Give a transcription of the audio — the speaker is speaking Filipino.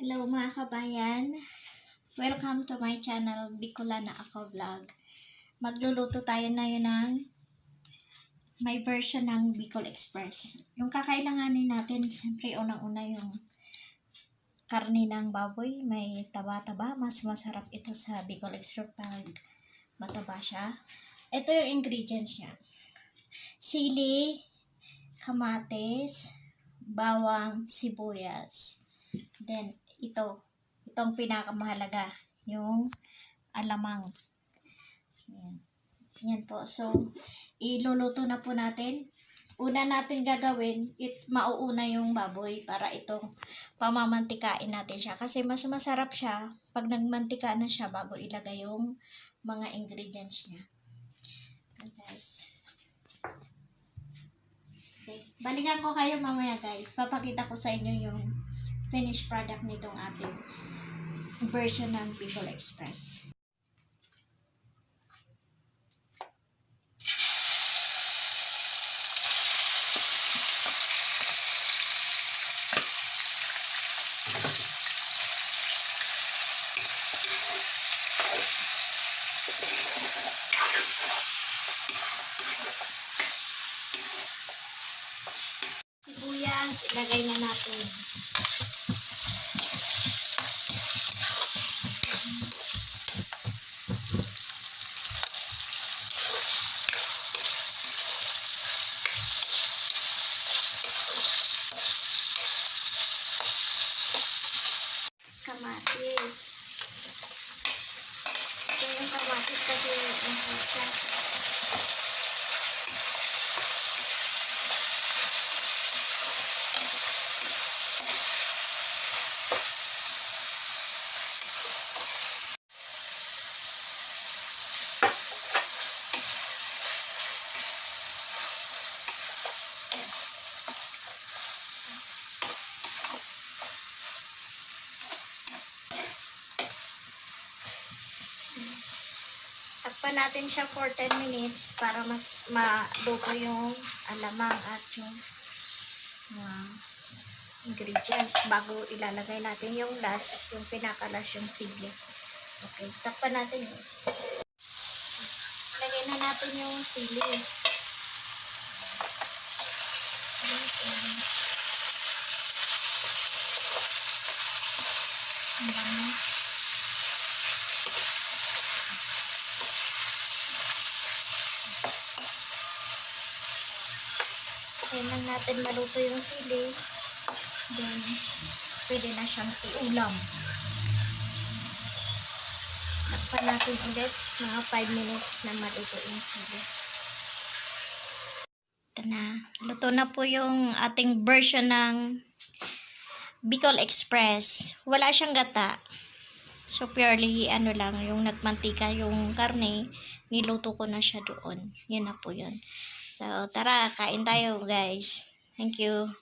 Hello mga kabayan, welcome to my channel Bicolana Ako Vlog. Magluluto tayo na yun ng may version ng Bicol Express. Yung kakailanganin natin, siyempre unang-una yung karne ng baboy, may taba-taba, mas masarap ito sa Bicol Express pag mataba siya. Ito yung ingredients niya: sili, kamatis, bawang, sibuyas. Then, itong pinakamahalaga, yung alamang. Yan po. So, iluluto na po natin. Una natin gagawin, mauuna yung baboy para itong pamamantikain natin siya. Kasi mas masarap siya pag nagmantika na siya bago ilagay yung mga ingredients niya. Guys. Okay. Balikan ko kayo mamaya guys. Papakita ko sa inyo yung finished product nitong ating version ng Bicol Express. Sibuyas, ilagay na natin. Kamatis. Ito yung kamatis kasi ang sarap. Takpan natin siya for 10 minutes para mas maluto yung alamang at yung ingredients bago ilalagay natin yung last, yung pinakalas, yung sili. Okay, takpan natin guys. Lagay na natin yung sili. Ayan lang natin maluto yung sili. Then, pwede na siyang iulam. Takpan natin ulit mga 5 minutes na maluto yung sili. Ito na. Luto na po yung ating version ng Bicol Express. Wala siyang gata. So, purely lang, yung nagmantika yung karne, niluto ko na siya doon. Yan na po yun. So, tara, kain tayo guys. Thank you.